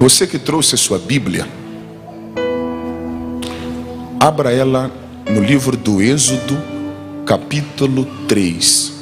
Você que trouxe a sua Bíblia, abra ela no livro do Êxodo, capítulo 3.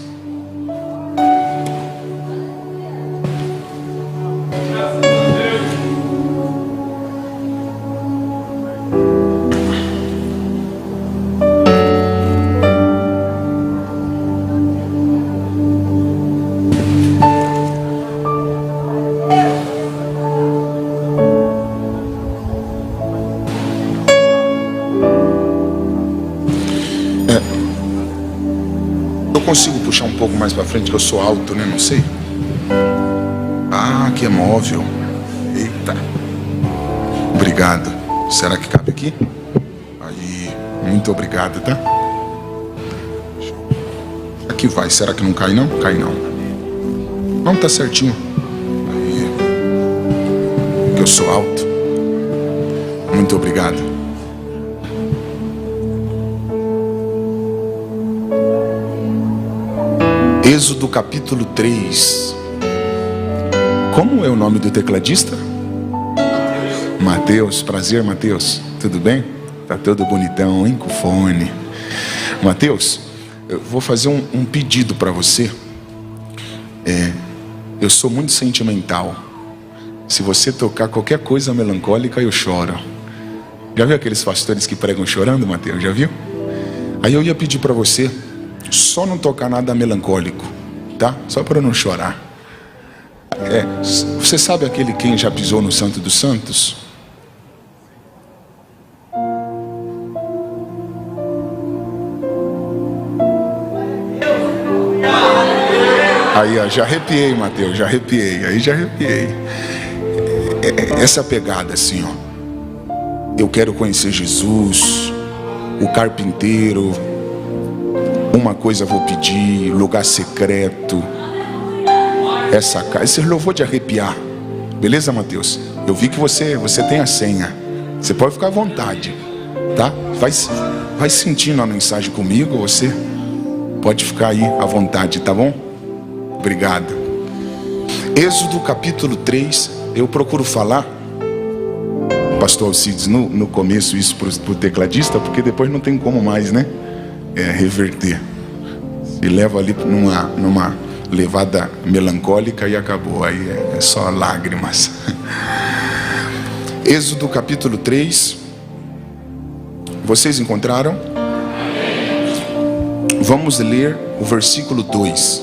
Consigo puxar um pouco mais para frente, que eu sou alto, né? Não sei. Ah, que é móvel. Eita. Obrigado. Será que cabe aqui? Aí, muito obrigado, tá? Aqui vai. Será que não cai não? Cai não. Não, tá certinho. Aí. Que eu sou alto. Muito obrigado. Êxodo capítulo 3. Como é o nome do tecladista? Mateus. Prazer, Mateus. Tudo bem? Tá todo bonitão, hein? Com fone. Mateus, eu vou fazer um pedido para você. Eu sou muito sentimental. Se você tocar qualquer coisa melancólica, eu choro. Já viu aqueles pastores que pregam chorando, Mateus? Já viu? Aí eu ia pedir para você só não tocar nada melancólico, tá? Só para não chorar. Você sabe aquele quem já pisou no Santo dos Santos? Aí, ó, já arrepiei, Mateus, já arrepiei. Aí já arrepiei. Essa pegada assim, ó. Eu quero conhecer Jesus, o carpinteiro. Uma coisa vou pedir, lugar secreto. Esse louvor de arrepiar. Beleza, Mateus? Eu vi que você tem a senha. Você pode ficar à vontade, tá? Vai sentindo a mensagem comigo. Você pode ficar aí à vontade, tá bom? Obrigado. Êxodo capítulo 3. Eu procuro falar, pastor Alcides, no começo isso pro tecladista, porque depois não tem como mais, né? Reverter. Se leva ali numa levada melancólica e acabou. Aí é só lágrimas. Êxodo capítulo 3. Vocês encontraram? Vamos ler o versículo 2.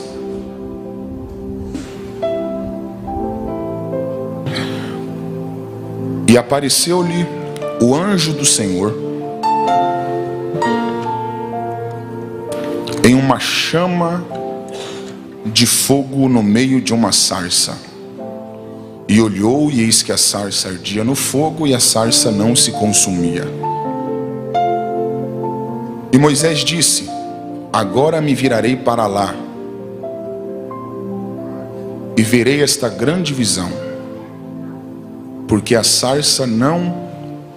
E apareceu-lhe o anjo do Senhor em uma chama de fogo no meio de uma sarça. E olhou, e eis que a sarça ardia no fogo, e a sarça não se consumia. E Moisés disse: agora me virarei para lá, e verei esta grande visão, porque a sarça não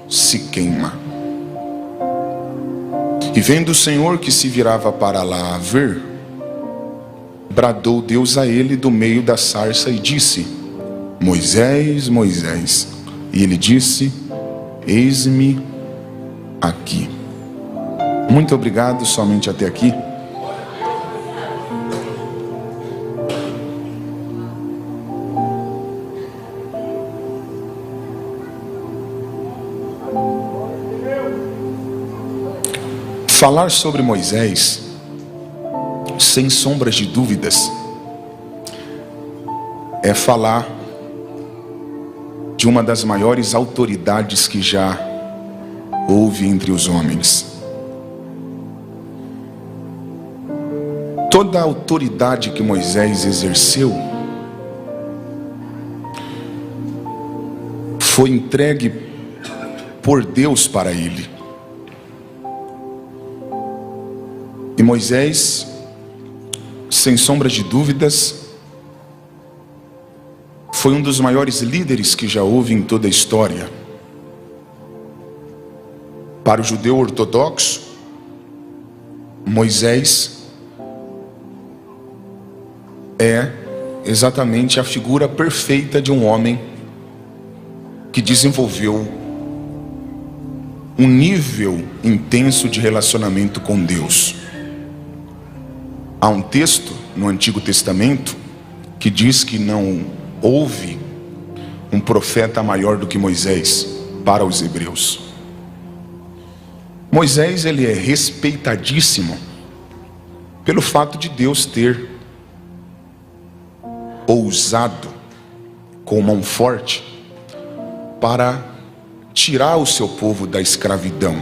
se queima. E vendo o Senhor que se virava para lá a ver, bradou Deus a ele do meio da sarça e disse: Moisés, Moisés. E ele disse: eis-me aqui. Muito obrigado, somente até aqui. Falar sobre Moisés, sem sombras de dúvidas, é falar de uma das maiores autoridades que já houve entre os homens. Toda a autoridade que Moisés exerceu foi entregue por Deus para ele. E Moisés, sem sombra de dúvidas, foi um dos maiores líderes que já houve em toda a história. Para o judeu ortodoxo, Moisés é exatamente a figura perfeita de um homem que desenvolveu um nível intenso de relacionamento com Deus. Há um texto no Antigo Testamento que diz que não houve um profeta maior do que Moisés para os hebreus. Moisés, ele é respeitadíssimo pelo fato de Deus ter ousado com mão forte para tirar o seu povo da escravidão,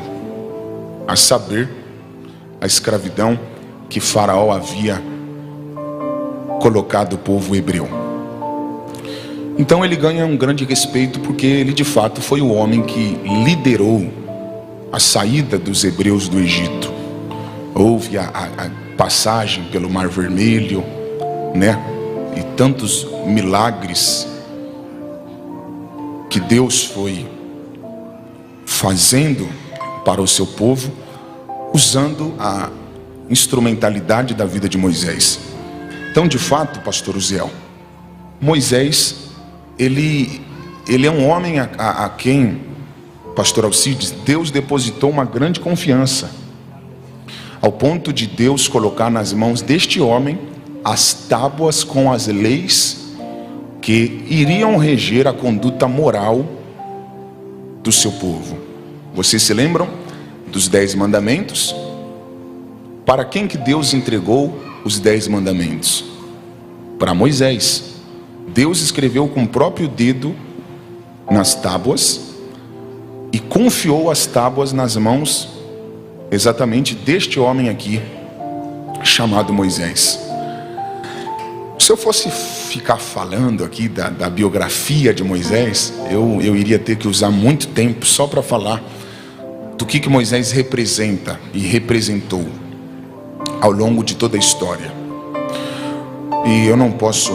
a saber, a escravidão que Faraó havia colocado o povo hebreu. Então ele ganha um grande respeito porque ele de fato foi o homem que liderou a saída dos hebreus do Egito. Houve a passagem pelo Mar Vermelho, né? E tantos milagres que Deus foi fazendo para o seu povo, usando a instrumentalidade da vida de Moisés. Então, de fato, pastor Uziel, Moisés, ele é um homem a quem, pastor Alcides, Deus depositou uma grande confiança, ao ponto de Deus colocar nas mãos deste homem as tábuas com as leis que iriam reger a conduta moral do seu povo. Vocês se lembram dos 10 mandamentos? Para quem que Deus entregou os 10 mandamentos? Para Moisés. Deus escreveu com o próprio dedo nas tábuas e confiou as tábuas nas mãos exatamente deste homem aqui, chamado Moisés. Se eu fosse ficar falando aqui da biografia de Moisés, eu iria ter que usar muito tempo só para falar do que Moisés representa e representou ao longo de toda a história. E eu não posso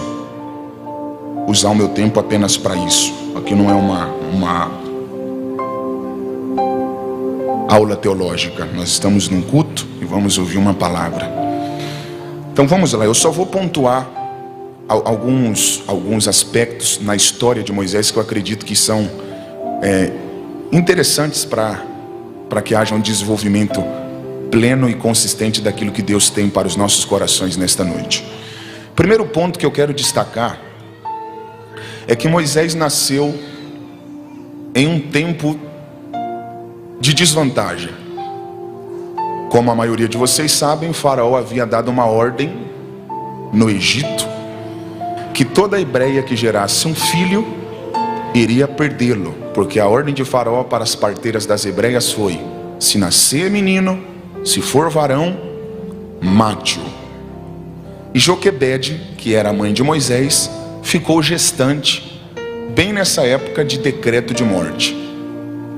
usar o meu tempo apenas para isso. Aqui não é uma aula teológica. Nós estamos num culto e vamos ouvir uma palavra. Então vamos lá, eu só vou pontuar alguns aspectos na história de Moisés que eu acredito que são interessantes para que haja um desenvolvimento pleno e consistente daquilo que Deus tem para os nossos corações nesta noite. Primeiro ponto que eu quero destacar é que Moisés nasceu em um tempo de desvantagem. Como a maioria de vocês sabem, Faraó havia dado uma ordem no Egito que toda hebreia que gerasse um filho iria perdê-lo, porque a ordem de Faraó para as parteiras das hebreias foi: se nascer menino, se for varão, mate-o. E Joquebede, que era a mãe de Moisés, ficou gestante bem nessa época de decreto de morte.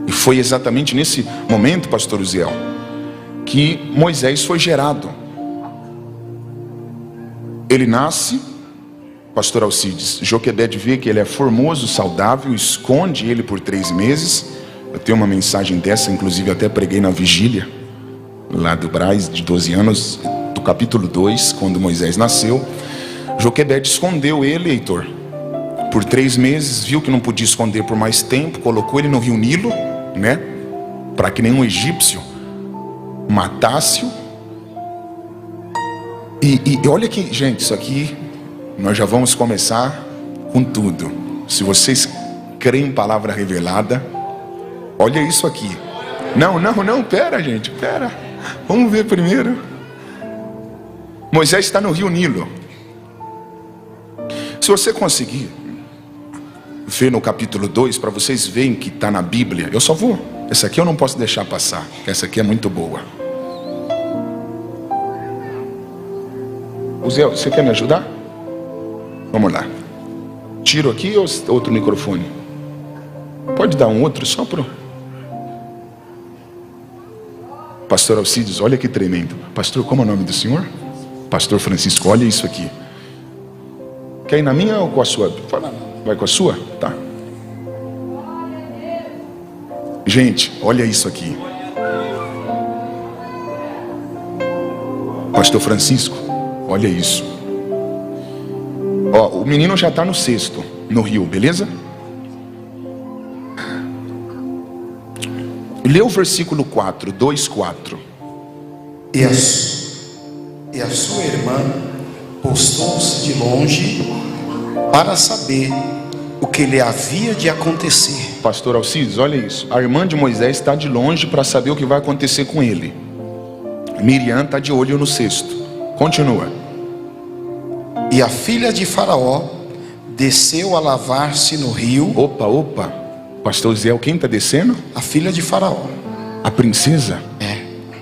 E foi exatamente nesse momento, pastor Uziel, que Moisés foi gerado. Ele nasce, pastor Alcides, Joquebede vê que ele é formoso, saudável, esconde ele por 3 meses. Eu tenho uma mensagem dessa, inclusive até preguei na vigília lá do Braz, de 12 anos, do capítulo 2, quando Moisés nasceu. Joquebede escondeu ele, Heitor, por 3 meses, viu que não podia esconder por mais tempo, colocou ele no rio Nilo, né, para que nenhum egípcio matasse-o. E olha que, gente, isso aqui nós já vamos começar com tudo. Se vocês creem em palavra revelada, olha isso aqui. Não, pera, gente, pera. Vamos ver primeiro. Moisés está no rio Nilo. Se você conseguir ver no capítulo 2, para vocês verem que está na Bíblia, eu só vou. Essa aqui eu não posso deixar passar, porque essa aqui é muito boa. Zé, você quer me ajudar? Vamos lá. Tiro aqui ou outro microfone? Pode dar um outro só pro pastor Alcides. Olha que tremendo. Pastor, como é o nome do senhor? Pastor Francisco, olha isso aqui. Quer ir na minha ou com a sua? Vai com a sua? Tá. Gente, olha isso aqui. Pastor Francisco, olha isso. Ó, o menino já está no 6º, no rio, beleza? Lê o versículo 4, 2:4. E a sua irmã postou-se de longe para saber o que lhe havia de acontecer. Pastor Alcides, olha isso. A irmã de Moisés está de longe para saber o que vai acontecer com ele. Miriam está de olho no cesto. Continua. E a filha de Faraó desceu a lavar-se no rio. Opa. Pastor Zé, quem está descendo? A filha de Faraó. A princesa? É.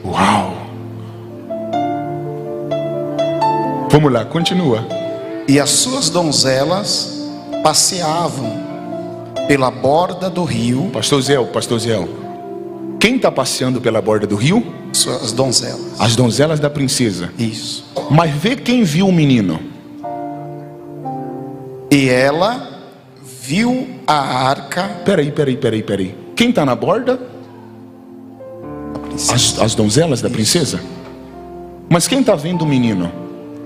Uau. Vamos lá, continua. E as suas donzelas passeavam pela borda do rio. Pastor Zé, quem está passeando pela borda do rio? Suas donzelas. As donzelas da princesa. Isso. Mas vê quem viu o menino. E ela viu a arca. Peraí. Quem está na borda? A princesa. As donzelas da princesa? Mas quem está vendo o menino?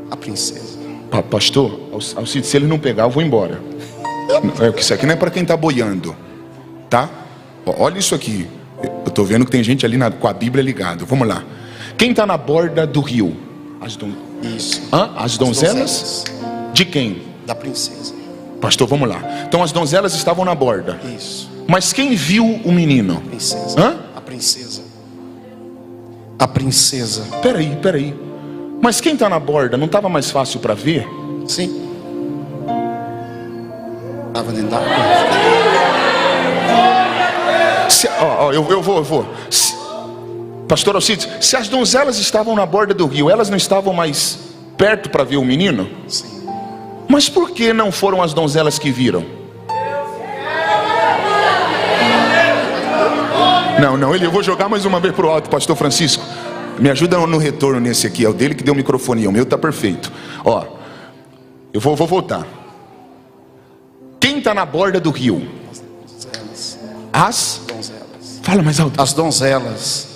A princesa. Pastor, Alcides, se ele não pegar, eu vou embora. Isso aqui não é para quem está boiando, tá? Olha isso aqui. Eu estou vendo que tem gente ali com a Bíblia ligada. Vamos lá. Quem está na borda do rio? Isso. As donzelas? De quem? Da princesa. Pastor, vamos lá. Então as donzelas estavam na borda. Isso. Mas quem viu o menino? A princesa. A princesa. A princesa. Peraí. Mas quem está na borda, não estava mais fácil para ver? Sim. Estava dentro da água. Eu vou. Pastor Alcides, se as donzelas estavam na borda do rio, elas não estavam mais perto para ver o menino? Sim. Mas por que não foram as donzelas que viram? Não, eu vou jogar mais uma vez para o alto, pastor Francisco. Me ajuda no retorno nesse aqui, é o dele que deu microfonia, o meu está perfeito. Eu vou voltar. Quem está na borda do rio? As donzelas. Fala mais alto. As donzelas.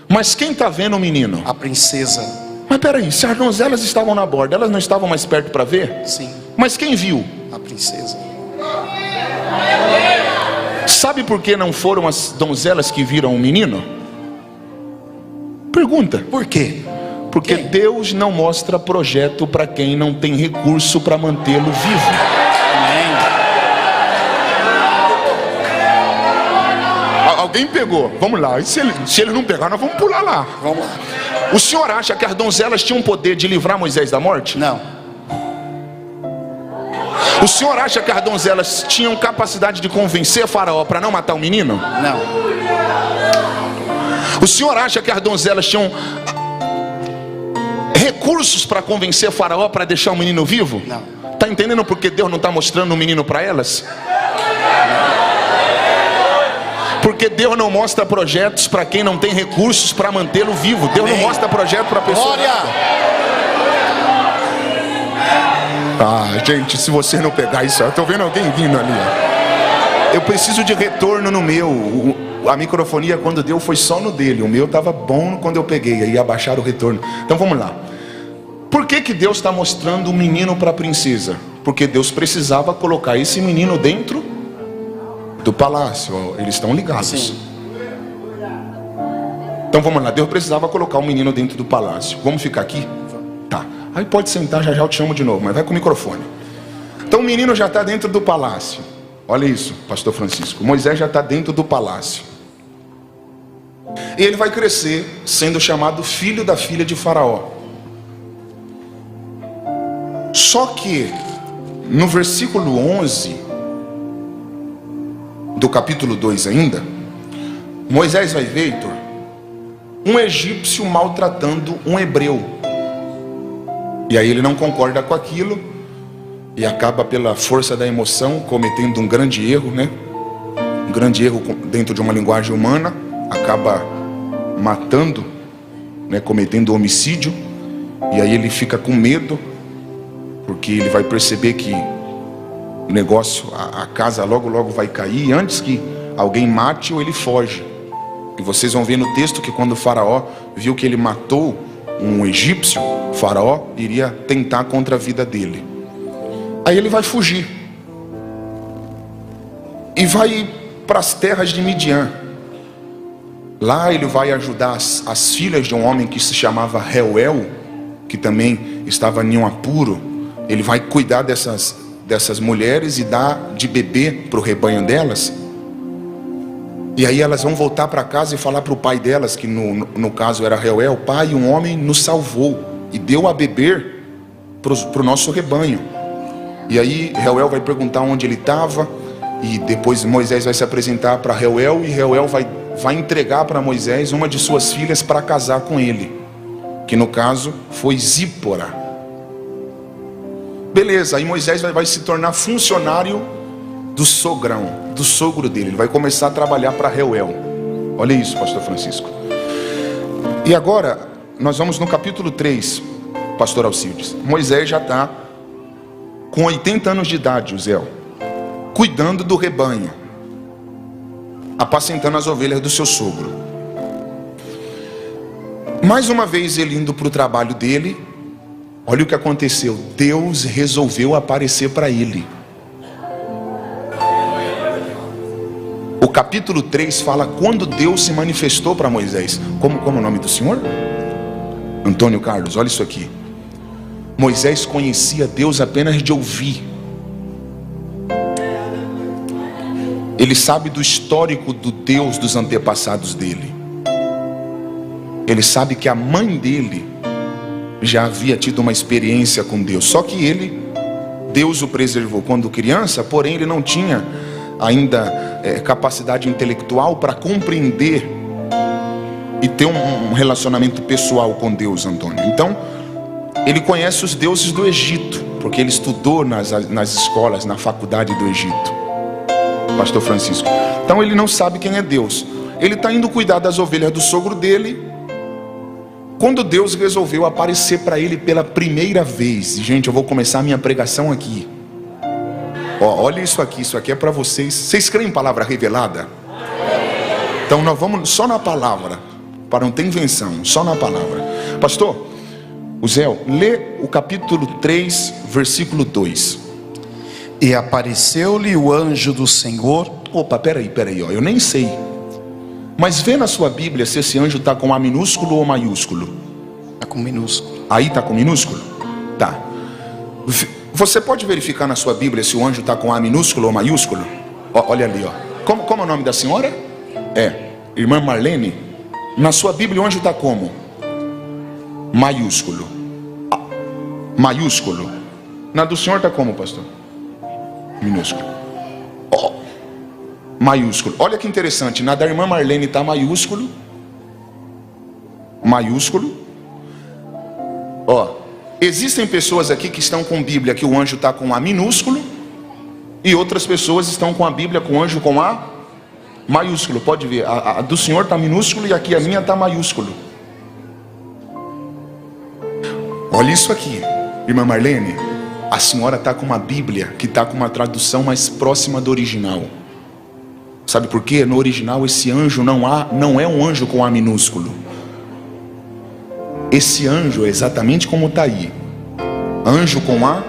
Mas quem está vendo o menino? A princesa. Mas peraí, se as donzelas estavam na borda, elas não estavam mais perto para ver? Sim. Mas quem viu? A princesa. Sabe por que não foram as donzelas que viram o menino? Pergunta. Por quê? Porque Deus não mostra projeto para quem não tem recurso para mantê-lo vivo. Amém. Alguém pegou? Vamos lá. E se ele não pegar, nós vamos pular lá. Vamos lá. O senhor acha que as donzelas tinham poder de livrar Moisés da morte? Não. O senhor acha que as donzelas tinham capacidade de convencer Faraó para não matar o menino? Não. O senhor acha que as donzelas tinham recursos para convencer Faraó para deixar o menino vivo? Não. Está entendendo por que Deus não está mostrando o menino para elas? Porque Deus não mostra projetos para quem não tem recursos para mantê-lo vivo. Deus não mostra projeto para pessoa. Glória! Gente, se você não pegar isso, eu estou vendo alguém vindo ali. Eu preciso de retorno no meu. A microfonia quando deu foi só no dele. O meu estava bom quando eu peguei. Aí abaixaram o retorno. Então vamos lá. Por que Deus está mostrando o menino para a princesa? Porque Deus precisava colocar esse menino dentro do palácio. Eles estão ligados. Sim. Então vamos lá. Deus precisava colocar o menino dentro do palácio. Vamos ficar aqui? Tá. Aí pode sentar, já eu te chamo de novo. Mas vai com o microfone. Então o menino já está dentro do palácio. Olha isso, pastor Francisco. Moisés já está dentro do palácio. E ele vai crescer sendo chamado filho da filha de Faraó. Só que no versículo 11 do capítulo 2 ainda, Moisés vai ver, Heitor, um egípcio maltratando um hebreu. E aí ele não concorda com aquilo e acaba pela força da emoção cometendo um grande erro, né? Um grande erro dentro de uma linguagem humana, acaba matando, né? Cometendo homicídio. E aí ele fica com medo, porque ele vai perceber que o negócio, a casa logo vai cair. E antes que alguém mate-o, ele foge. E vocês vão ver no texto que quando o Faraó viu que ele matou um egípcio, o Faraó iria tentar contra a vida dele. Aí ele vai fugir e vai para as terras de Midian. Lá ele vai ajudar as filhas de um homem que se chamava Reuel, que também estava em um apuro. Ele vai cuidar dessas mulheres e dar de beber para o rebanho delas. E aí elas vão voltar para casa e falar para o pai delas, que no caso era Reuel: pai, um homem nos salvou e deu a beber para o nosso rebanho. E aí Reuel vai perguntar onde ele estava, e depois Moisés vai se apresentar para Reuel, e Reuel vai entregar para Moisés uma de suas filhas para casar com ele, que no caso foi Zípora. Beleza, aí Moisés vai se tornar funcionário do sogro dele. Ele vai começar a trabalhar para Reuel. Olha isso, pastor Francisco. E agora nós vamos no capítulo 3, pastor Alcides. Moisés já está com 80 anos de idade, Uziel, cuidando do rebanho, apacentando as ovelhas do seu sogro. Mais uma vez ele indo para o trabalho dele, olha o que aconteceu. Deus resolveu aparecer para ele. O capítulo 3 fala quando Deus se manifestou para Moisés. Como é o nome do senhor? Antônio Carlos, olha isso aqui. Moisés conhecia Deus apenas de ouvir. Ele sabe do histórico do Deus dos antepassados dele. Ele sabe que a mãe dele já havia tido uma experiência com Deus. Só que Deus o preservou quando criança, porém ele não tinha ainda capacidade intelectual para compreender e ter um relacionamento pessoal com Deus, Antônio. Então, ele conhece os deuses do Egito, porque ele estudou nas escolas, na faculdade do Egito, pastor Francisco. Então ele não sabe quem é Deus. Ele está indo cuidar das ovelhas do sogro dele, quando Deus resolveu aparecer para ele pela primeira vez. Gente, eu vou começar a minha pregação aqui. Olha isso aqui é para vocês. Vocês creem em palavra revelada? Então nós vamos só na palavra, para não ter invenção, só na palavra. Pastor Uziel, lê o capítulo 3, versículo 2. E apareceu-lhe o anjo do Senhor. Opa, peraí, eu nem sei. Mas vê na sua Bíblia se esse anjo está com A minúsculo ou maiúsculo. Está com minúsculo. Aí está com minúsculo? Tá. Você pode verificar na sua Bíblia se o anjo está com A minúsculo ou maiúsculo? Olha ali, ó. Como é o nome da senhora? Irmã Marlene. Na sua Bíblia o anjo está como? Maiúsculo. Maiúsculo. Na do senhor está como, pastor? Minúsculo. Maiúsculo. Olha que interessante. Na da irmã Marlene está maiúsculo. Maiúsculo. Existem pessoas aqui que estão com Bíblia que o anjo está com A minúsculo, e outras pessoas estão com a Bíblia com o anjo com A maiúsculo. Pode ver, a do senhor está minúsculo e aqui a minha está maiúsculo. Olha isso aqui, irmã Marlene. A senhora está com uma Bíblia que está com uma tradução mais próxima do original. Sabe por quê? No original esse anjo não é um anjo com A minúsculo. Esse anjo é exatamente como está aí. Anjo com A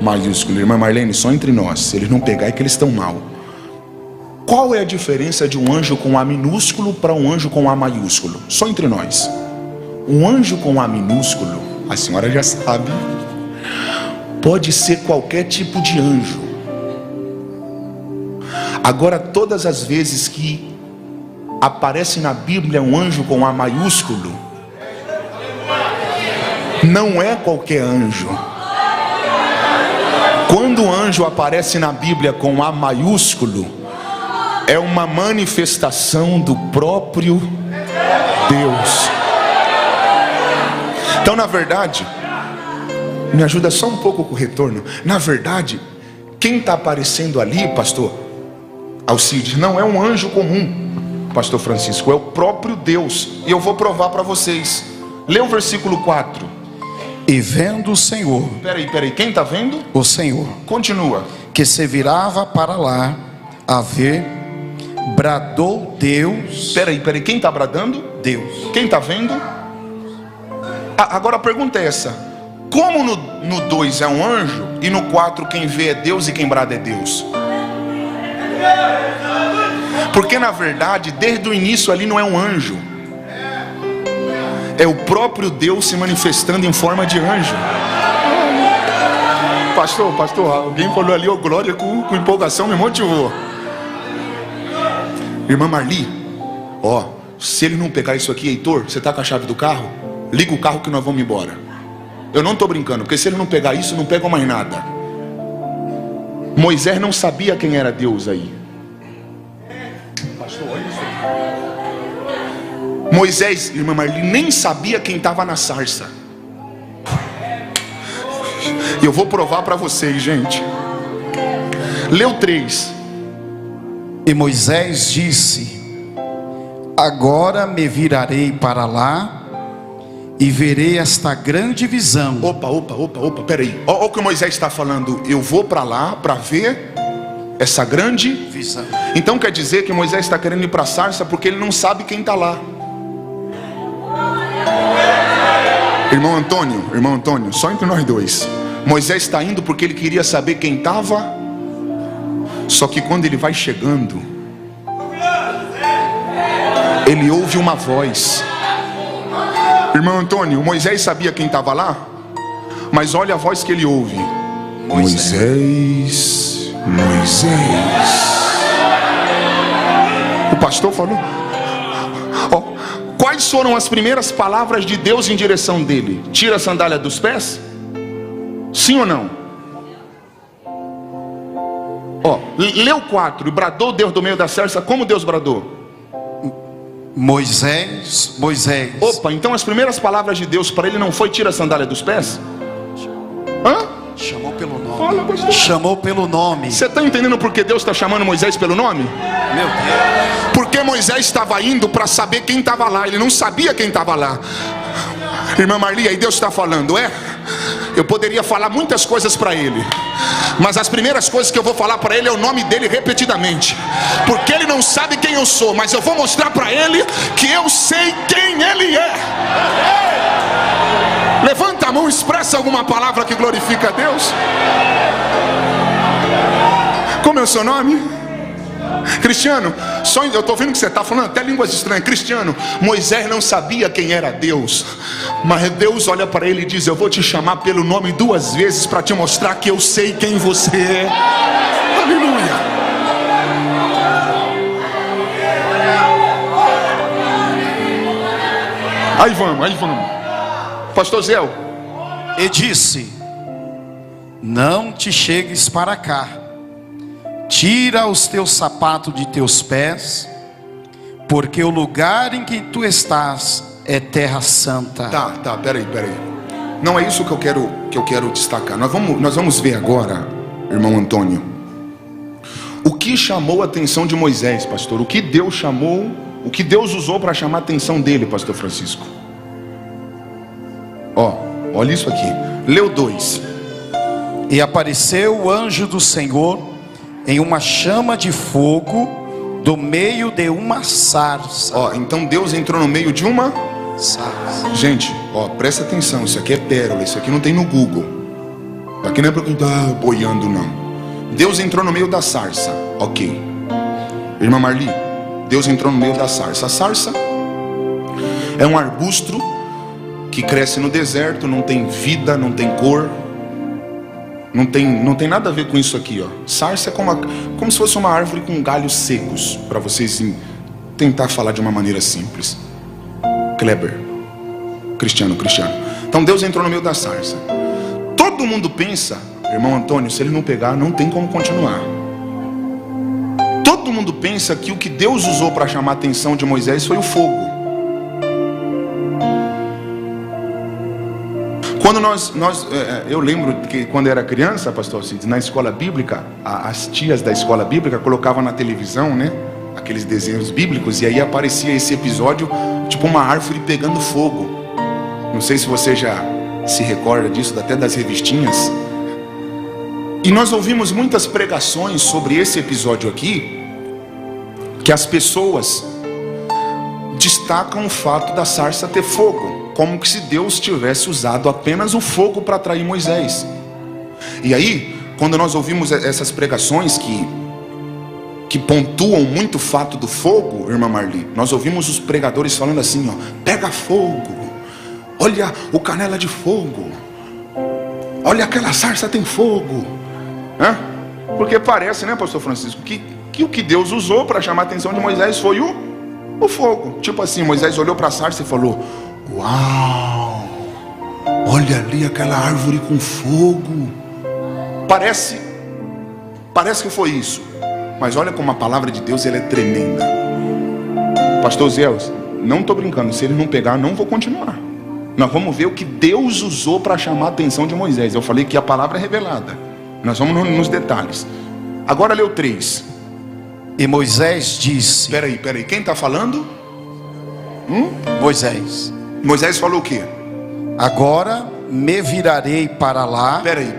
maiúsculo. Irmã Marlene, só entre nós, se eles não pegar é que eles estão mal. Qual é a diferença de um anjo com A minúsculo para um anjo com A maiúsculo? Só entre nós. Um anjo com A minúsculo, a senhora já sabe, pode ser qualquer tipo de anjo. Agora, todas as vezes que aparece na Bíblia um anjo com A maiúsculo, não é qualquer anjo. Quando o anjo aparece na Bíblia com A maiúsculo, é uma manifestação do próprio Deus. Então, na verdade, me ajuda só um pouco com o retorno. Na verdade, quem está aparecendo ali, pastor Alcides, não é um anjo comum, pastor Francisco, é o próprio Deus. E eu vou provar para vocês. Lê o versículo 4. E vendo o Senhor. Peraí, quem está vendo? O Senhor. Continua. Que se virava para lá a ver, bradou Deus. Peraí, quem está bradando? Deus. Quem está vendo? Agora a pergunta é essa: como no 2 é um anjo, e no 4 quem vê é Deus e quem brada é Deus? Porque na verdade, desde o início ali não é um anjo, é o próprio Deus se manifestando em forma de anjo. Pastor, alguém falou ali, ô glória, com empolgação, me motivou. Irmã Marli, ó, se ele não pegar isso aqui, Heitor, você tá com a chave do carro? Liga o carro que nós vamos embora. Eu não estou brincando, porque se ele não pegar isso, não pega mais nada. Moisés não sabia quem era Deus aí. Pastor, olha isso. Moisés, irmã Marli, nem sabia quem estava na sarça. Eu vou provar para vocês, gente. Leu 3. E Moisés disse: agora me virarei para lá e verei esta grande visão. Opa, peraí. Olha o que Moisés está falando. Eu vou para lá para ver essa grande visão. Então quer dizer que Moisés está querendo ir para a sarça porque ele não sabe quem está lá. Irmão Antônio, só entre nós dois. Moisés está indo porque ele queria saber quem estava. Só que quando ele vai chegando, ele ouve uma voz. Irmão Antônio, Moisés sabia quem estava lá, mas olha a voz que ele ouve. Moisés. O pastor falou. Ó, quais foram as primeiras palavras de Deus em direção dele? Tira a sandália dos pés? Sim ou não? Ó, leu 4. E bradou Deus do meio da sarça. Como Deus bradou? Moisés. Opa, então as primeiras palavras de Deus para ele não foi tira a sandália dos pés? Hã? Chamou pelo nome. Fala, pastor. Chamou pelo nome. Você está entendendo por que Deus está chamando Moisés pelo nome? Meu Deus. Porque Moisés estava indo para saber quem estava lá. Ele não sabia quem estava lá. Irmã Marli, aí Deus está falando, eu poderia falar muitas coisas para ele, mas as primeiras coisas que eu vou falar para ele é o nome dele repetidamente, porque ele não sabe quem eu sou, mas eu vou mostrar para ele que eu sei quem ele é. Levanta a mão, expressa alguma palavra que glorifica a Deus. Como é o seu nome? Cristiano, eu estou vendo que você está falando até línguas estranhas. Cristiano, Moisés não sabia quem era Deus, mas Deus olha para ele e diz: eu vou te chamar pelo nome 2 vezes para te mostrar que eu sei quem você é. Aleluia. Aí vamos. Pastor Zé. E disse: não te chegues para cá. Tira os teus sapatos de teus pés, porque o lugar em que tu estás é terra santa. Tá, peraí. Não é isso que eu quero destacar. Nós vamos ver agora, irmão Antônio, o que chamou a atenção de Moisés, pastor. O que Deus chamou, o que Deus usou para chamar a atenção dele, pastor Francisco. Olha isso aqui. Leu 2. E apareceu o anjo do Senhor em uma chama de fogo do meio de uma sarça. Então Deus entrou no meio de uma sarça. Gente, presta atenção, isso aqui é pérola, isso aqui não tem no Google. Aqui não é para quem está boiando, não. Deus entrou no meio da sarça, ok. Irmã Marli, Deus entrou no meio da sarça. A sarça é um arbusto que cresce no deserto, não tem vida, não tem cor. Não tem nada a ver com isso aqui, Sarça é como se fosse uma árvore com galhos secos, para vocês tentar falar de uma maneira simples. Kleber, Cristiano. Então Deus entrou no meio da sarça. Todo mundo pensa, irmão Antônio, se ele não pegar, não tem como continuar. Todo mundo pensa que o que Deus usou para chamar a atenção de Moisés foi o fogo. Quando eu lembro que quando eu era criança, pastor Cid, na escola bíblica, as tias da escola bíblica colocavam na televisão, né, aqueles desenhos bíblicos, e aí aparecia esse episódio, tipo uma árvore pegando fogo. Não sei se você já se recorda disso, até das revistinhas. E nós ouvimos muitas pregações sobre esse episódio aqui, que as pessoas destacam o fato da sarça ter fogo, como que se Deus tivesse usado apenas o fogo para atrair Moisés. E aí, quando nós ouvimos essas pregações que que pontuam muito o fato do fogo, irmã Marli. Nós ouvimos os pregadores falando assim, ó, pega fogo, olha o canela de fogo, olha aquela sarça tem fogo, né? Porque parece, né, pastor Francisco, que o que Deus usou para chamar a atenção de Moisés foi o fogo. Tipo assim, Moisés olhou para a sarça e falou, uau, olha ali aquela árvore com fogo. Parece que foi isso. Mas olha como a palavra de Deus ela é tremenda. Pastor Zeus, não estou brincando. Se ele não pegar, não vou continuar. Nós vamos ver o que Deus usou para chamar a atenção de Moisés. Eu falei que a palavra é revelada. Nós vamos nos detalhes. Agora lê o 3. E Moisés disse... Peraí, quem está falando? Moisés. Moisés falou o quê? Agora me virarei para lá. Peraí,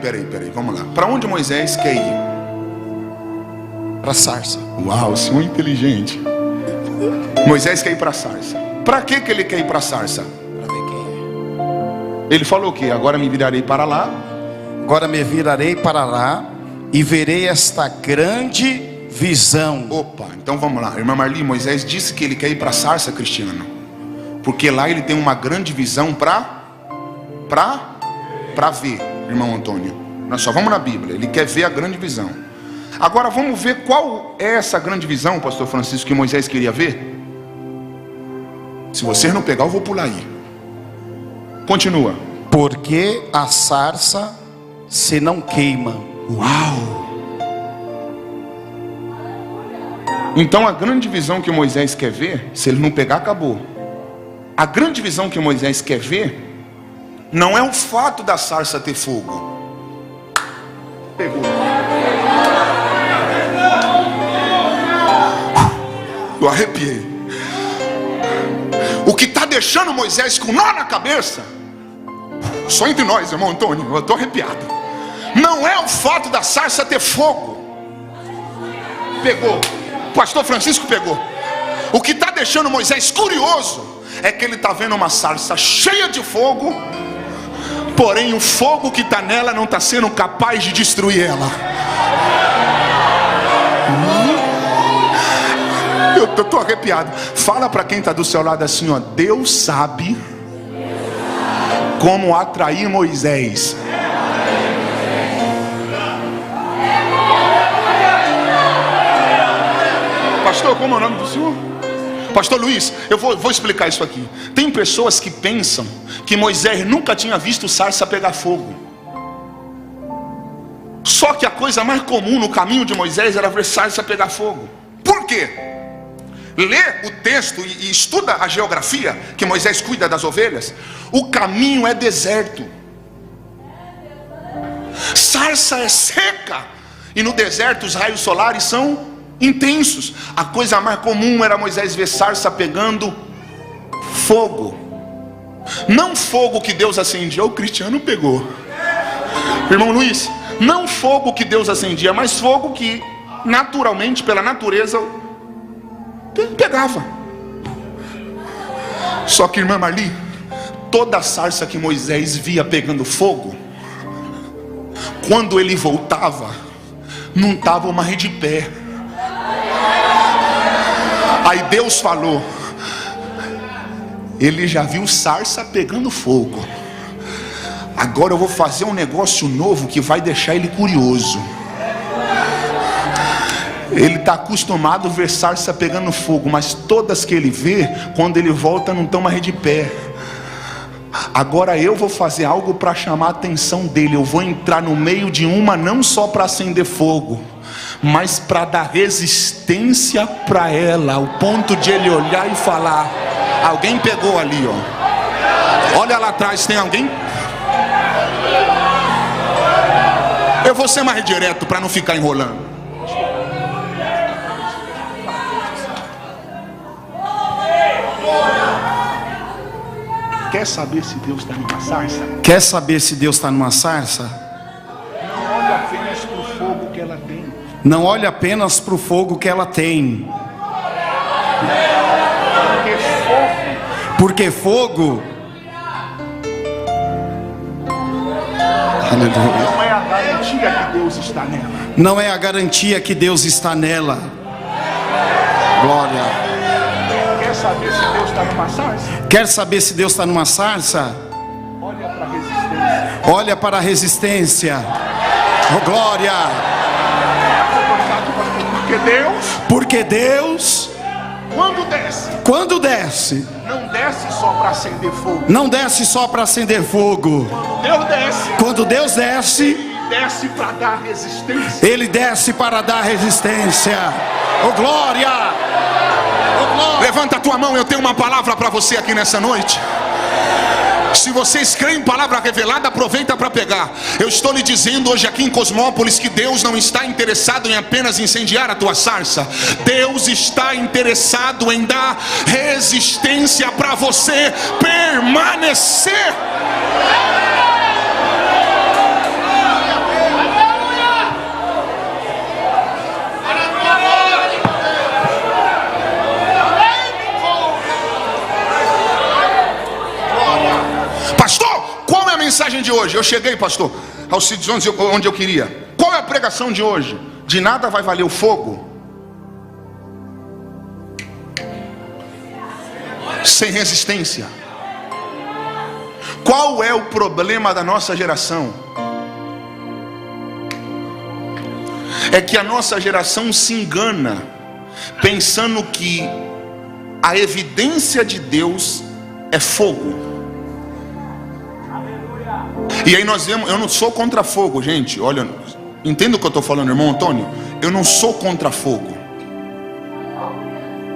vamos lá. Para onde Moisés quer ir? Para a sarça. Uau, o senhor é inteligente. Moisés quer ir para a sarça. Para que ele quer ir para a sarça? Para ver quem é. Ele falou o quê? Agora me virarei para lá. Agora me virarei para lá e verei esta grande visão. Opa, então vamos lá. Irmã Marli, Moisés disse que ele quer ir para a sarça, Cristiano, porque lá ele tem uma grande visão para ver, irmão Antônio. Nós só vamos na Bíblia. Ele quer ver a grande visão. Agora vamos ver qual é essa grande visão, pastor Francisco, que Moisés queria ver. Se vocês não pegar, eu vou pular aí. Continua. Porque a sarça se não queima. Uau! Então a grande visão que Moisés quer ver, se ele não pegar, acabou. A grande visão que Moisés quer ver não é o fato da sarça ter fogo. Pegou. Eu arrepiei. O que está deixando Moisés com nó na cabeça, só entre nós, irmão Antônio, eu estou arrepiado, não é o fato da sarça ter fogo. Pegou. O pastor Francisco pegou. O que está deixando Moisés curioso é que ele está vendo uma sarça cheia de fogo, porém o fogo que está nela não está sendo capaz de destruir ela. Eu estou arrepiado. Fala para quem está do seu lado assim, ó, Deus sabe como atrair Moisés. Pastor, como é o nome do senhor? Pastor Luiz, eu vou explicar isso aqui. Tem pessoas que pensam que Moisés nunca tinha visto sarça pegar fogo. Só que a coisa mais comum no caminho de Moisés era ver sarça pegar fogo. Por quê? Lê o texto e estuda a geografia que Moisés cuida das ovelhas. O caminho é deserto. Sarça é seca. E no deserto os raios solares são intensos. A coisa mais comum era Moisés ver sarça pegando fogo. Não fogo que Deus acendia. O Cristiano pegou. Irmão Luiz, não fogo que Deus acendia, mas fogo que naturalmente, pela natureza, pegava. Só que, irmã Marli, toda a sarça que Moisés via pegando fogo, quando ele voltava, não estava mais de pé. Aí Deus falou, ele já viu sarça pegando fogo, agora eu vou fazer um negócio novo que vai deixar ele curioso. Ele está acostumado a ver sarça pegando fogo, mas todas que ele vê, quando ele volta, não estão mais de pé. Agora eu vou fazer algo para chamar a atenção dele. Eu vou entrar no meio de uma, não só para acender fogo, mas para dar resistência para ela, ao ponto de ele olhar e falar: alguém pegou ali, ó. Olha lá atrás, tem alguém? Eu vou ser mais direto para não ficar enrolando. Quer saber se Deus está numa sarça? Quer saber se Deus está numa sarça? Não olhe apenas para o fogo que ela tem. Não olhe apenas para o fogo que ela tem. Porque fogo não é a garantia que Deus está nela. Não é a garantia que Deus está nela. Glória. Quer saber se Deus está numa sarça? Quer saber se Deus está numa sarça? Olha para a resistência. Olha para a resistência. Oh, glória. Porque Deus, quando desce, não desce só para acender fogo. Não desce só para acender fogo. Quando Deus desce, desce para dar resistência. Ele desce para dar resistência. Oh, glória. Oh, glória. Levanta a tua mão, eu tenho uma palavra para você aqui nessa noite. Se vocês creem em palavra revelada, aproveita para pegar. Eu estou lhe dizendo hoje aqui em Cosmópolis que Deus não está interessado em apenas incendiar a tua sarça. Deus está interessado em dar resistência para você permanecer. Mensagem de hoje, eu cheguei, pastor, aos sítios onde eu queria. Qual é a pregação de hoje? De nada vai valer o fogo sem resistência. Qual é o problema da nossa geração? É que a nossa geração se engana pensando que a evidência de Deus é fogo. E aí nós vemos, eu não sou contra fogo, gente. Olha, entenda o que eu estou falando, irmão Antônio. Eu não sou contra fogo.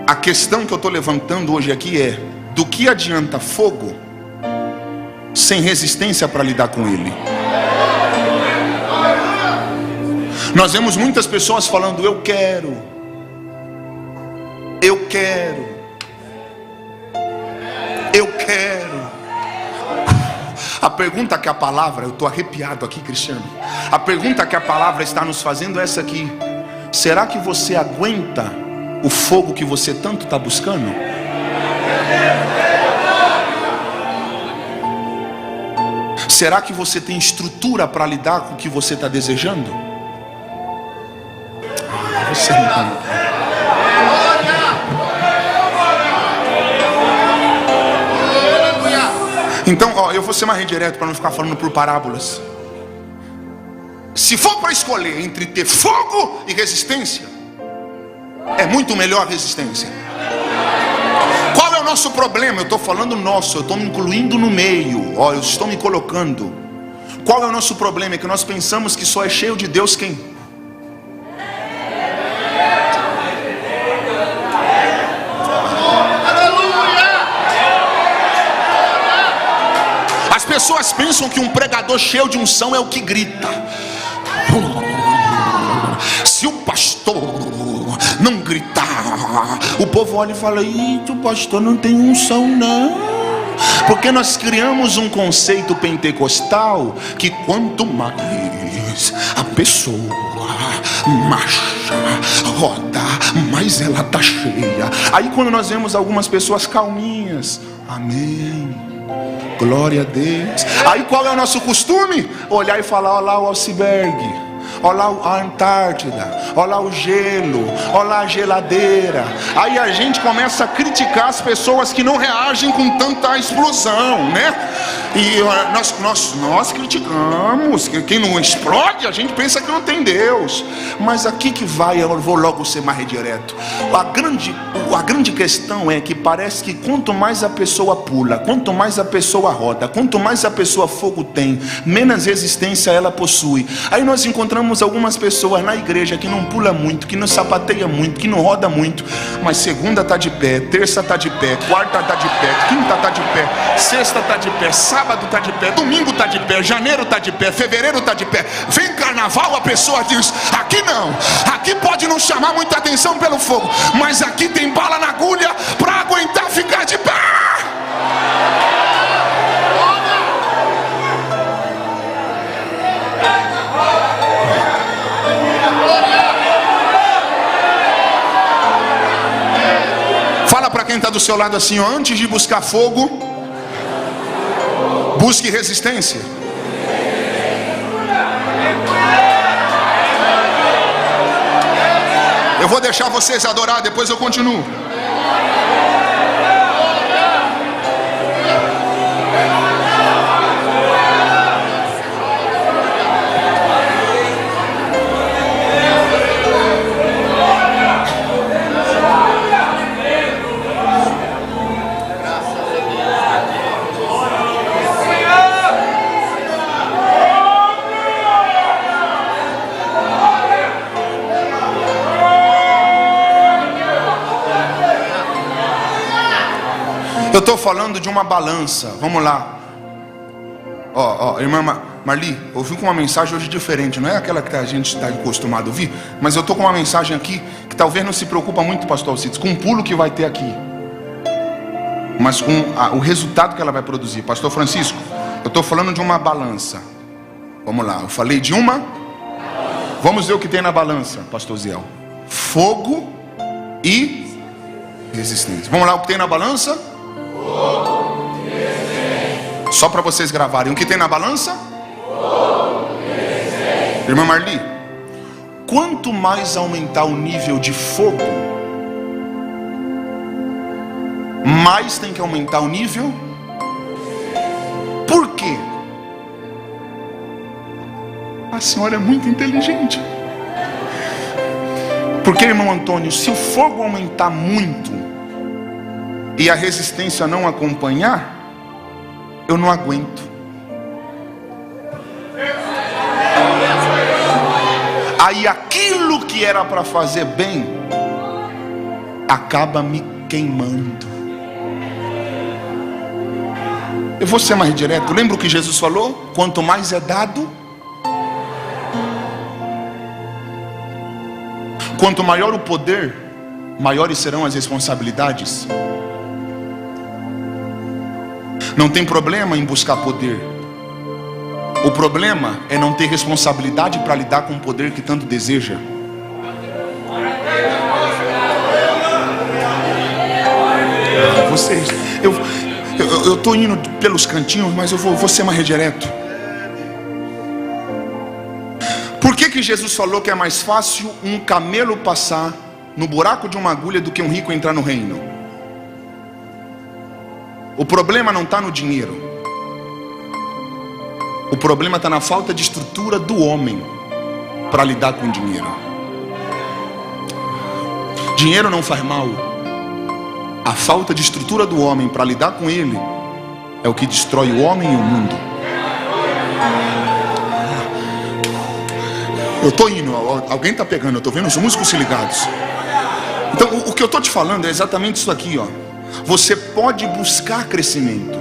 A questão que eu estou levantando hoje aqui é: do que adianta fogo sem resistência para lidar com ele? Nós vemos muitas pessoas falando: eu quero. A pergunta que a palavra, eu estou arrepiado aqui, Cristiano. A pergunta que a palavra está nos fazendo é essa aqui: será que você aguenta o fogo que você tanto está buscando? Será que você tem estrutura para lidar com o que você está desejando? Você não tem. Então, ó, eu vou ser mais direto para não ficar falando por parábolas. Se for para escolher entre ter fogo e resistência, é muito melhor a resistência. Qual é o nosso problema? Eu estou falando nosso, eu estou me incluindo no meio. Ó, eu estou me colocando. Qual é o nosso problema? É que nós pensamos que só é cheio de Deus quem? As pessoas pensam que um pregador cheio de unção é o que grita. Se o pastor não gritar, o povo olha e fala: ih, o pastor não tem unção não. Porque nós criamos um conceito pentecostal que quanto mais a pessoa marcha, roda, mais ela tá cheia. Aí quando nós vemos algumas pessoas calminhas, amém, glória a Deus. Aí qual é o nosso costume? Olhar e falar: olha lá o iceberg, olha lá a Antártida, olha lá o gelo, olha lá a geladeira. Aí a gente começa a criticar as pessoas que não reagem com tanta explosão, né? E nós criticamos. Quem não explode, a gente pensa que não tem Deus. Mas aqui que vai, eu vou logo ser mais direto. A grande questão é que parece que quanto mais a pessoa pula, quanto mais a pessoa roda, quanto mais a pessoa fogo tem, menos resistência ela possui. Aí nós encontramos algumas pessoas na igreja que não pula muito, que não sapateia muito, que não roda muito, mas segunda está de pé, terça está de pé, quarta está de pé, quinta está de pé, sexta está de pé, sábado está de pé, domingo está de pé, janeiro está de pé, fevereiro está de pé. Vem carnaval, a pessoa diz: aqui não, aqui pode não chamar muita atenção pelo fogo, mas aqui tem bala na agulha para aguentar ficar de pé. Fala para quem está do seu lado assim: ó, antes de buscar fogo, busque resistência. Eu vou deixar vocês adorar, depois eu continuo. Eu estou falando de uma balança. Vamos lá. Irmã Marli, eu vim com uma mensagem hoje diferente. Não é aquela que a gente está acostumado a ouvir, mas eu estou com uma mensagem aqui que talvez não se preocupa muito, pastor Alcides, com o pulo que vai ter aqui, mas com o resultado que ela vai produzir. Pastor Francisco, eu estou falando de uma balança. Vamos lá, eu falei de uma. Vamos ver o que tem na balança, pastor Ziel. Fogo e resistência. Vamos lá, o que tem na balança? Só para vocês gravarem, o que tem na balança? Irmã Marli, quanto mais aumentar o nível de fogo, mais tem que aumentar o nível. Por quê? A senhora é muito inteligente. Porque, irmão Antônio, se o fogo aumentar muito e a resistência não acompanhar, eu não aguento. Aí aquilo que era para fazer bem acaba me queimando. Eu vou ser mais direto. Lembra o que Jesus falou? Quanto mais é dado, quanto maior o poder, maiores serão as responsabilidades. Não tem problema em buscar poder. O problema é não ter responsabilidade para lidar com o poder que tanto deseja. Vocês, eu estou indo pelos cantinhos, mas eu vou ser mais direto. Por que Jesus falou que é mais fácil um camelo passar no buraco de uma agulha do que um rico entrar no reino? O problema não está no dinheiro. O problema está na falta de estrutura do homem para lidar com o dinheiro. Dinheiro não faz mal. A falta de estrutura do homem para lidar com ele é o que destrói o homem e o mundo. Eu estou indo, alguém está pegando, eu estou vendo os músicos se ligados. Então o que eu estou te falando é exatamente isso aqui, ó. Você pode buscar crescimento,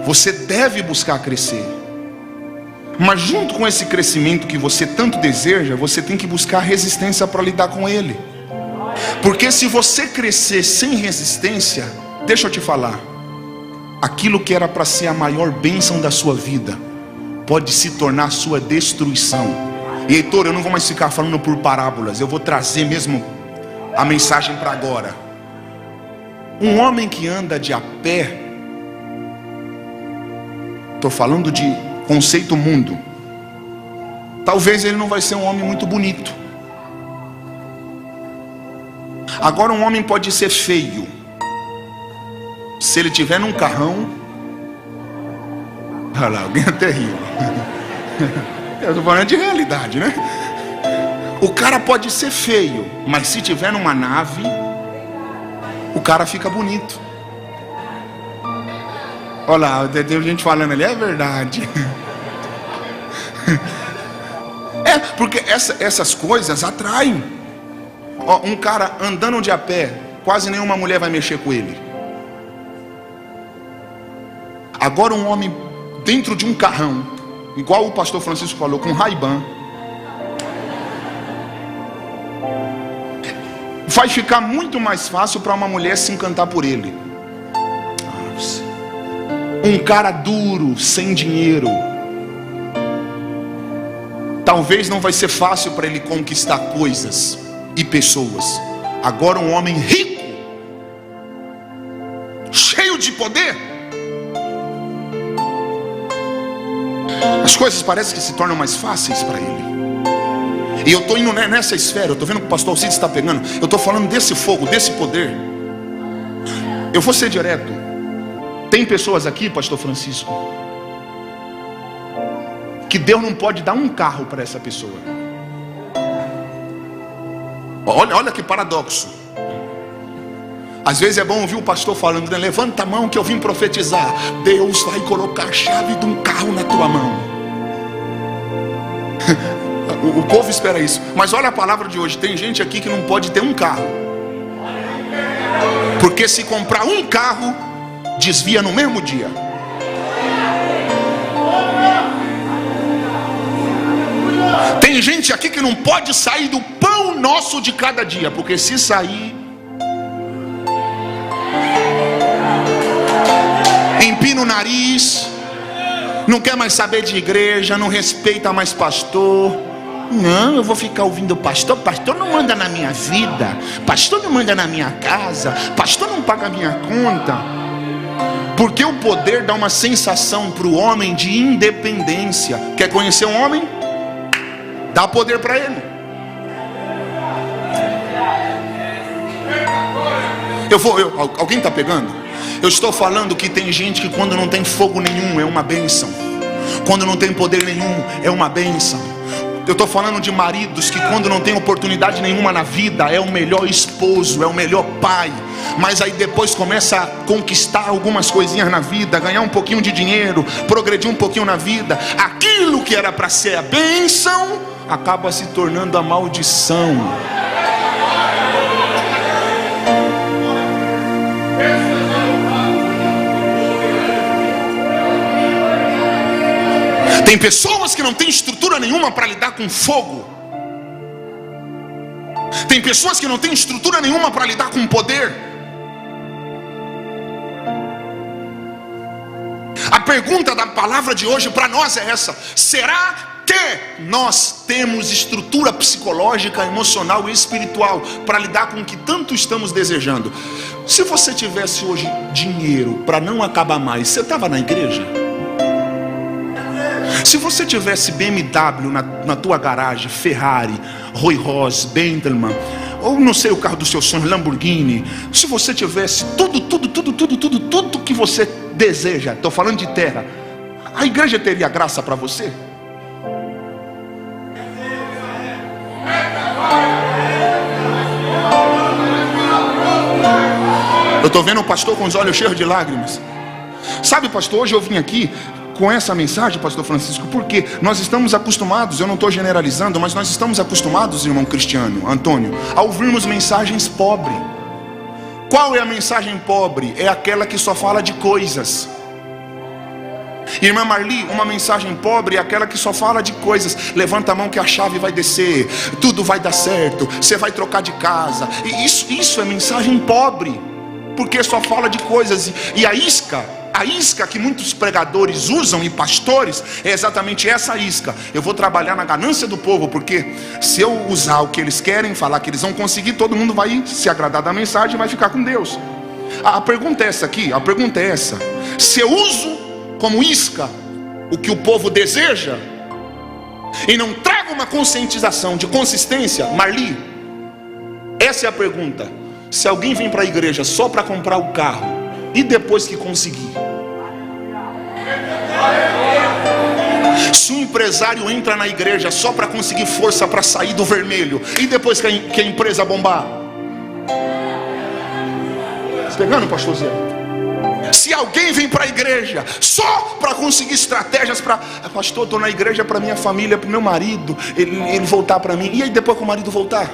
você deve buscar crescer, mas junto com esse crescimento que você tanto deseja, você tem que buscar resistência para lidar com ele. Porque se você crescer sem resistência, deixa eu te falar, aquilo que era para ser a maior bênção da sua vida pode se tornar sua destruição. E Heitor, eu não vou mais ficar falando por parábolas, eu vou trazer mesmo a mensagem para agora. Um homem que anda de a pé, estou falando de conceito mundo, talvez ele não vai ser um homem muito bonito. Agora um homem pode ser feio, se ele tiver num carrão. Olha lá, alguém até riu. Eu estou falando de realidade, né? O cara pode ser feio, mas se tiver numa nave, o cara fica bonito. Olha lá, tem gente falando ali, é verdade. É, porque essas coisas atraem. Ó, um cara andando de a pé, quase nenhuma mulher vai mexer com ele. Agora um homem dentro de um carrão, igual o pastor Francisco falou, com Ray-Ban, vai ficar muito mais fácil para uma mulher se encantar por ele. Um cara duro, sem dinheiro, talvez não vai ser fácil para ele conquistar coisas e pessoas. Agora um homem rico, cheio de poder, as coisas parecem que se tornam mais fáceis para ele. E eu estou indo nessa esfera. Eu estou vendo que o pastor Alcides está pegando. Eu estou falando desse fogo, desse poder. Eu vou ser direto. Tem pessoas aqui, pastor Francisco, que Deus não pode dar um carro para essa pessoa. Olha que paradoxo. Às vezes é bom ouvir o pastor falando, né? Levanta a mão que eu vim profetizar. Deus vai colocar a chave de um carro na tua mão. O povo espera isso. Mas olha a palavra de hoje. Tem gente aqui que não pode ter um carro, porque se comprar um carro, desvia no mesmo dia. Tem gente aqui que não pode sair do pão nosso de cada dia, porque se sair, empina o nariz, não quer mais saber de igreja, não respeita mais pastor. Não, eu vou ficar ouvindo pastor. Pastor não manda na minha vida, pastor não manda na minha casa, pastor não paga a minha conta. Porque o poder dá uma sensação para o homem de independência. Quer conhecer um homem? Dá poder para ele. Alguém está pegando? Eu estou falando que tem gente que quando não tem fogo nenhum é uma bênção, quando não tem poder nenhum é uma bênção. Eu estou falando de maridos que quando não tem oportunidade nenhuma na vida é o melhor esposo, é o melhor pai, mas aí depois começa a conquistar algumas coisinhas na vida, ganhar um pouquinho de dinheiro, progredir um pouquinho na vida, aquilo que era para ser a bênção acaba se tornando a maldição. Tem pessoas que não têm estrutura nenhuma para lidar com fogo. Tem pessoas que não têm estrutura nenhuma para lidar com poder. A pergunta da palavra de hoje para nós é essa: será que nós temos estrutura psicológica, emocional e espiritual para lidar com o que tanto estamos desejando? Se você tivesse hoje dinheiro para não acabar mais, você estava na igreja? Se você tivesse BMW na tua garagem, Ferrari, Rolls Royce, Bentley, ou não sei o carro dos seus sonhos, Lamborghini, se você tivesse tudo que você deseja, estou falando de terra, a igreja teria graça para você? Eu estou vendo o pastor com os olhos cheios de lágrimas. Sabe, pastor, hoje eu vim aqui com essa mensagem, pastor Francisco, porque nós estamos acostumados, eu não estou generalizando, mas nós estamos acostumados, irmão Cristiano, Antônio, a ouvirmos mensagens pobres. Qual é a mensagem pobre? É aquela que só fala de coisas. Irmã Marli, uma mensagem pobre é aquela que só fala de coisas. Levanta a mão que a chave vai descer, tudo vai dar certo, você vai trocar de casa. E isso é mensagem pobre, porque só fala de coisas. E a isca que muitos pregadores usam e pastores é exatamente essa isca. Eu vou trabalhar na ganância do povo, porque se eu usar o que eles querem, falar que eles vão conseguir, todo mundo vai se agradar da mensagem e vai ficar com Deus. A pergunta é essa aqui, a pergunta é essa: se eu uso como isca o que o povo deseja e não trago uma conscientização de consistência, Marli, essa é a pergunta. Se alguém vem para a igreja só para comprar o carro, e depois que conseguir? Se um empresário entra na igreja só para conseguir força para sair do vermelho, e depois que a empresa bombar? Tá pegando, pastorzinho? Se alguém vem para a igreja só para conseguir estratégias para... Pastor, estou na igreja para minha família, para o meu marido, ele voltar para mim. E aí depois que o marido voltar?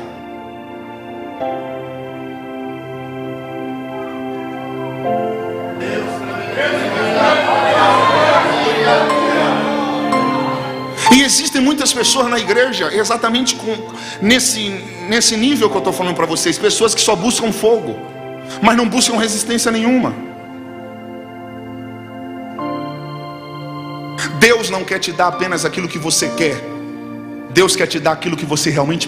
E existem muitas pessoas na igreja exatamente nesse nível que eu estou falando para vocês. Pessoas que só buscam fogo, mas não buscam resistência nenhuma. Deus não quer te dar apenas aquilo que você quer. Deus quer te dar aquilo que você realmente precisa.